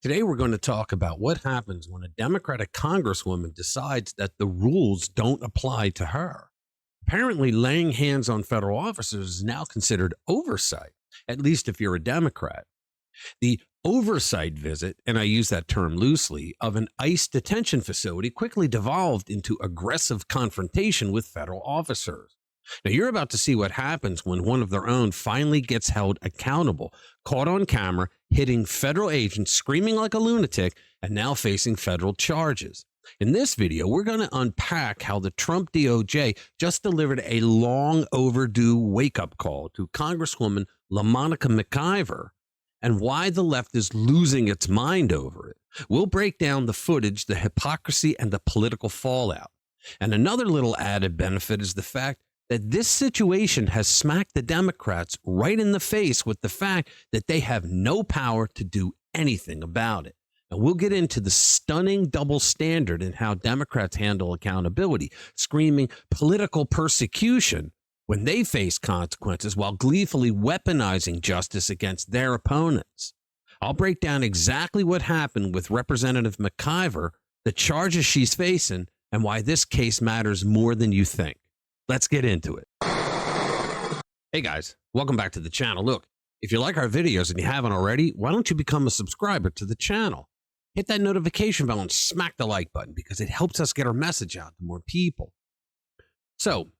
Today, we're going to talk about what happens when a Democratic Congresswoman decides that the rules don't apply to her. Apparently, laying hands on federal officers is now considered oversight, at least if you're a Democrat. The oversight visit, and I use that term loosely, of an ICE detention facility quickly devolved into aggressive confrontation with federal officers. Now, you're about to see what happens when one of their own finally gets held accountable, caught on camera, hitting federal agents, screaming like a lunatic, and now facing federal charges. In this video, we're going to unpack how the Trump DOJ just delivered a long overdue wake-up call to Congresswoman LaMonica McIver and why the left is losing its mind over it. We'll break down the footage, the hypocrisy, and the political fallout. And another little added benefit is the fact that this situation has smacked the Democrats right in the face with the fact that they have no power to do anything about it. And we'll get into the stunning double standard in how Democrats handle accountability, screaming political persecution when they face consequences while gleefully weaponizing justice against their opponents. I'll break down exactly what happened with Representative McIver, the charges she's facing, and why this case matters more than you think. Let's get into it. Hey guys, welcome back to the channel. Look, if you like our videos and you haven't already, why don't you become a subscriber to the channel? Hit that notification bell and smack the like button because it helps us get our message out to more people. So,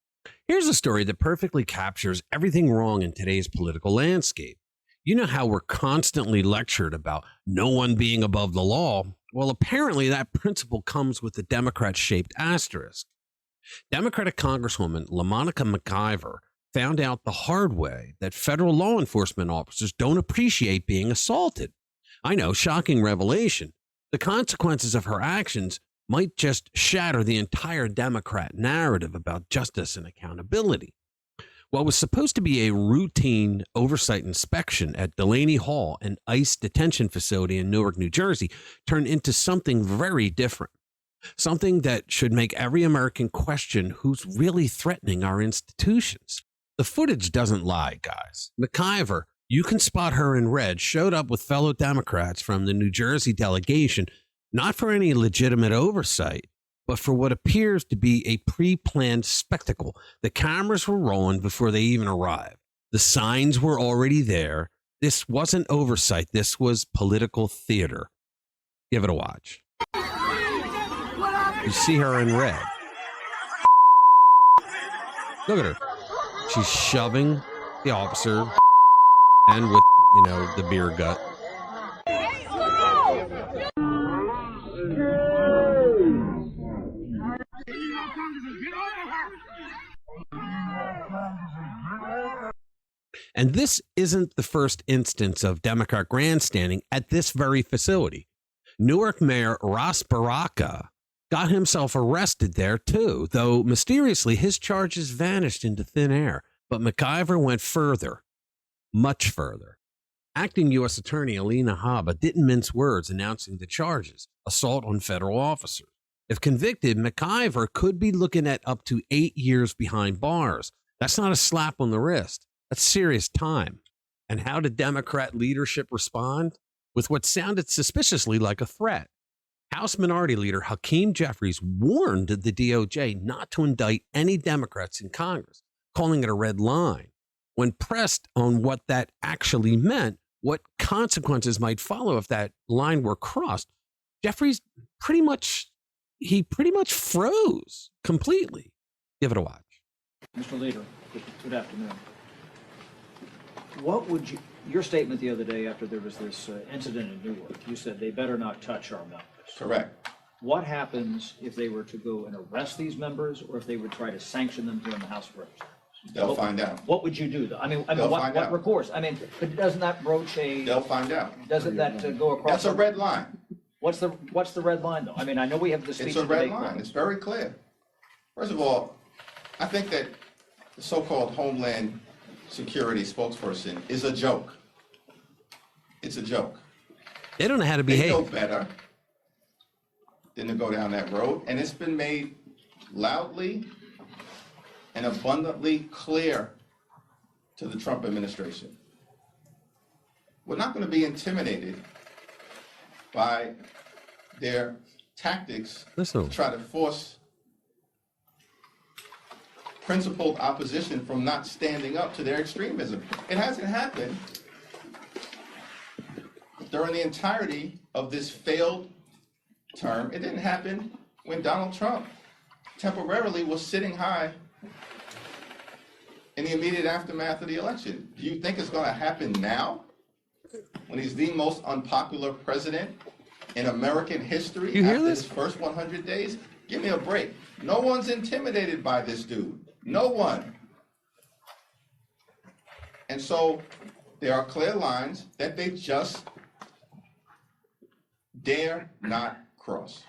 here's a story that perfectly captures everything wrong in today's political landscape. You know how we're constantly lectured about no one being above the law? Well, apparently that principle comes with a Democrat-shaped asterisk. Democratic Congresswoman LaMonica McIver found out the hard way that federal law enforcement officers don't appreciate being assaulted. I know, shocking revelation. The consequences of her actions might just shatter the entire Democrat narrative about justice and accountability. What was supposed to be a routine oversight inspection at Delaney Hall, an ICE detention facility in Newark, New Jersey, turned into something very different. Something that should make every American question who's really threatening our institutions. The footage doesn't lie, guys. McIver, you can spot her in red, showed up with fellow Democrats from the New Jersey delegation, not for any legitimate oversight, but for what appears to be a pre-planned spectacle. The cameras were rolling before they even arrived. The signs were already there. This wasn't oversight. This was political theater. Give it a watch. You see her in red. Look at her. She's shoving the officer and with, the beer gut. And this isn't the first instance of Democrat grandstanding at this very facility. Newark Mayor Ras Baraka got himself arrested there too, though mysteriously his charges vanished into thin air. But McIver went further, much further. Acting U.S. Attorney Alina Habba didn't mince words announcing the charges: assault on federal officers. If convicted, McIver could be looking at up to 8 years behind bars. That's not a slap on the wrist. That's serious time. And how did Democrat leadership respond? With what sounded suspiciously like a threat. House Minority Leader Hakeem Jeffries warned the DOJ not to indict any Democrats in Congress, calling it a red line. When pressed on what that actually meant, what consequences might follow if that line were crossed, Jeffries pretty much froze completely. Give it a watch. Mr. Leader, good afternoon. What would your statement the other day after there was this incident in Newark, you said they better not touch our members. Correct. What happens if they were to go and arrest these members, or if they would try to sanction them here in the House of Representatives? They'll find out. What would you do, though? What recourse? But doesn't that broach a... They'll find out. Doesn't that go across... That's a red line. What's the red line, though? I know we have the speech... It's a red line. It's very clear. First of all, I think that the so-called Homeland Security spokesperson is a joke. It's a joke. They don't know how to behave. They know better than to go down that road, and it's been made loudly and abundantly clear to the Trump administration. We're not going to be intimidated by their tactics Listen. to try to force principled opposition from not standing up to their extremism. It hasn't happened during the entirety of this failed term. It didn't happen when Donald Trump temporarily was sitting high in the immediate aftermath of the election. Do you think it's going to happen now, when he's the most unpopular president in American history You hear after this? his first 100 days? Give me a break. No one's intimidated by this dude. No one. And so there are clear lines that they just dare not cross.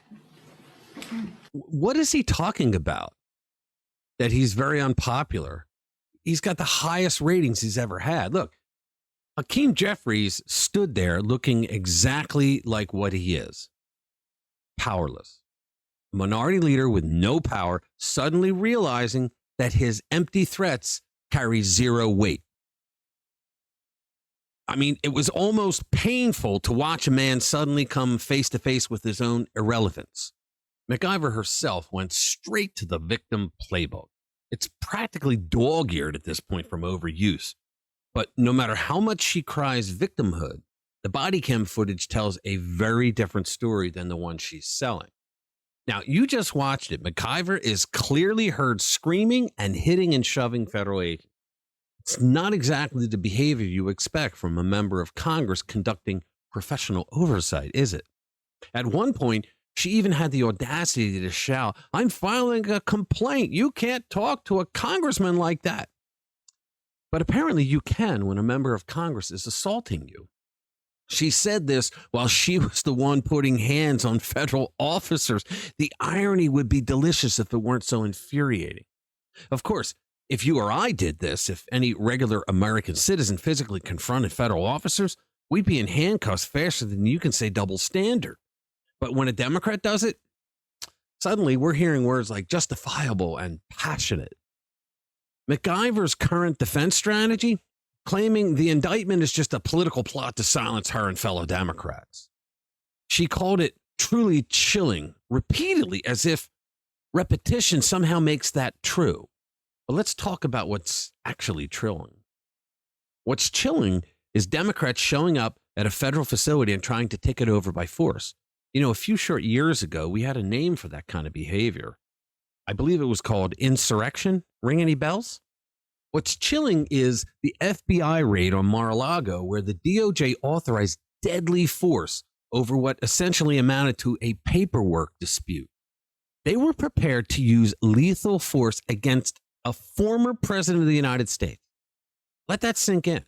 What is he talking about? That he's very unpopular. He's got the highest ratings he's ever had. Look, Hakeem Jeffries stood there looking exactly like what he is. Powerless. Minority leader with no power, suddenly realizing that his empty threats carry zero weight. I mean, it was almost painful to watch a man suddenly come face to face with his own irrelevance. McIver herself went straight to the victim playbook. It's practically dog-eared at this point from overuse. But no matter how much she cries victimhood, the body cam footage tells a very different story than the one she's selling. Now, you just watched it. McIver is clearly heard screaming and hitting and shoving federal agents. It's not exactly the behavior you expect from a member of Congress conducting professional oversight, is it? At one point, she even had the audacity to shout, "I'm filing a complaint. You can't talk to a congressman like that." But apparently you can when a member of Congress is assaulting you. She said this while she was the one putting hands on federal officers. The irony would be delicious if it weren't so infuriating. Of course, if you or I did this, if any regular American citizen physically confronted federal officers, we'd be in handcuffs faster than you can say double standard. But when a Democrat does it, suddenly we're hearing words like justifiable and passionate. McIver's current defense strategy, claiming the indictment is just a political plot to silence her and fellow Democrats. She called it truly chilling, repeatedly, as if repetition somehow makes that true. But let's talk about what's actually chilling. What's chilling is Democrats showing up at a federal facility and trying to take it over by force. You know, a few short years ago, we had a name for that kind of behavior. I believe it was called insurrection. Ring any bells? What's chilling is the FBI raid on Mar-a-Lago, where the DOJ authorized deadly force over what essentially amounted to a paperwork dispute. They were prepared to use lethal force against a former president of the United States. Let that sink in.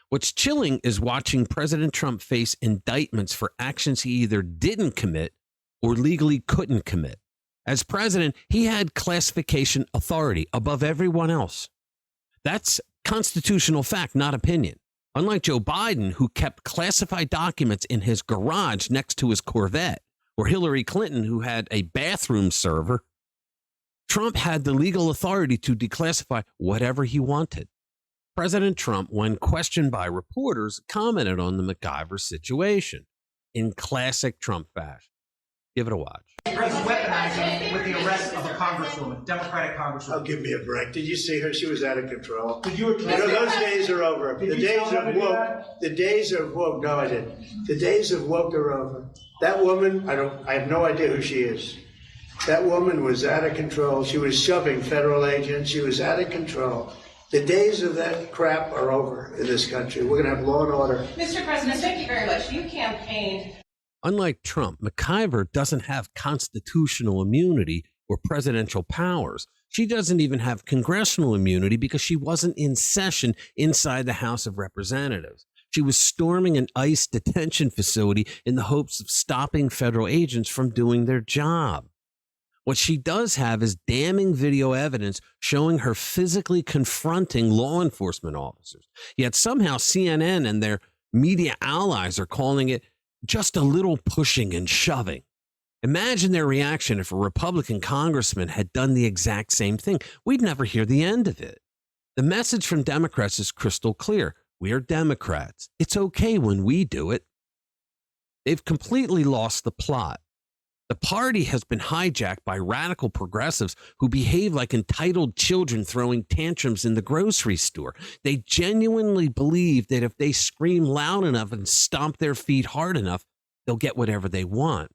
What's chilling is watching President Trump face indictments for actions he either didn't commit or legally couldn't commit. As president, he had classification authority above everyone else. That's constitutional fact, not opinion. Unlike Joe Biden, who kept classified documents in his garage next to his Corvette, or Hillary Clinton, who had a bathroom server, Trump had the legal authority to declassify whatever he wanted. President Trump, when questioned by reporters, commented on the McIver situation in classic Trump fashion. Give it a watch. He's weaponizing with the arrest of a congresswoman, Democratic congresswoman. Oh, give me a break. Did you see her? She was out of control. Did you Those days are over. Did The you days tell her of to do woke. that? The days of woke. No, I didn't. The days of woke are over. That woman, I have no idea who she is. That woman was out of control. She was shoving federal agents. She was out of control. The days of that crap are over in this country. We're going to have law and order. Mr. President, thank you very much. You campaigned. Unlike Trump, McIver doesn't have constitutional immunity or presidential powers. She doesn't even have congressional immunity because she wasn't in session inside the House of Representatives. She was storming an ICE detention facility in the hopes of stopping federal agents from doing their job. What she does have is damning video evidence showing her physically confronting law enforcement officers. Yet somehow CNN and their media allies are calling it just a little pushing and shoving. Imagine their reaction if a Republican congressman had done the exact same thing. We'd never hear the end of it. The message from Democrats is crystal clear. We are Democrats. It's okay when we do it. They've completely lost the plot. The party has been hijacked by radical progressives who behave like entitled children throwing tantrums in the grocery store. They genuinely believe that if they scream loud enough and stomp their feet hard enough, they'll get whatever they want.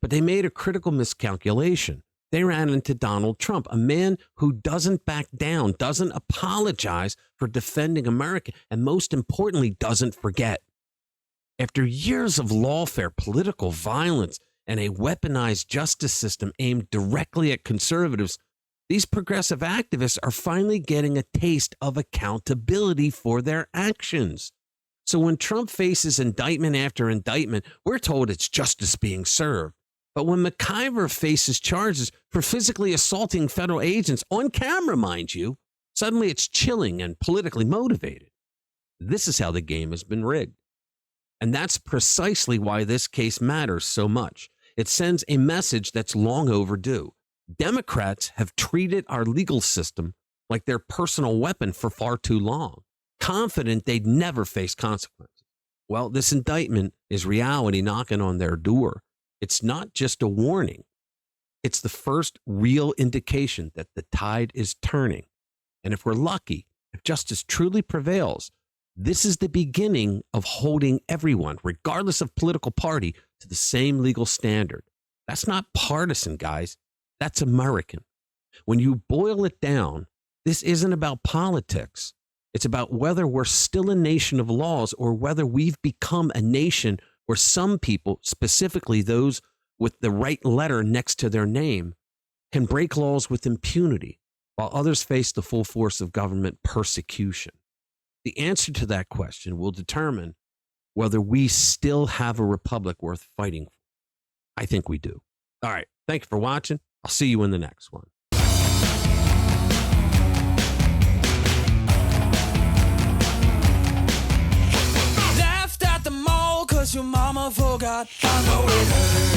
But they made a critical miscalculation. They ran into Donald Trump, a man who doesn't back down, doesn't apologize for defending America, and most importantly, doesn't forget. After years of lawfare, political violence, and a weaponized justice system aimed directly at conservatives, these progressive activists are finally getting a taste of accountability for their actions. So when Trump faces indictment after indictment, we're told it's justice being served. But when McIver faces charges for physically assaulting federal agents on camera, mind you, suddenly it's chilling and politically motivated. This is how the game has been rigged. And that's precisely why this case matters so much. It sends a message that's long overdue. Democrats have treated our legal system like their personal weapon for far too long, confident they'd never face consequences. Well, this indictment is reality knocking on their door. It's not just a warning. It's the first real indication that the tide is turning. And if we're lucky, if justice truly prevails, this is the beginning of holding everyone, regardless of political party, to the same legal standard. That's not partisan, guys. That's American. When you boil it down, this isn't about politics. It's about whether we're still a nation of laws or whether we've become a nation where some people, specifically those with the right letter next to their name, can break laws with impunity, while others face the full force of government persecution. The answer to that question will determine whether we still have a republic worth fighting for. I think we do. All right. Thank you for watching. I'll see you in the next one. Laughed at the mall 'cause your mama forgot. I know it hurt.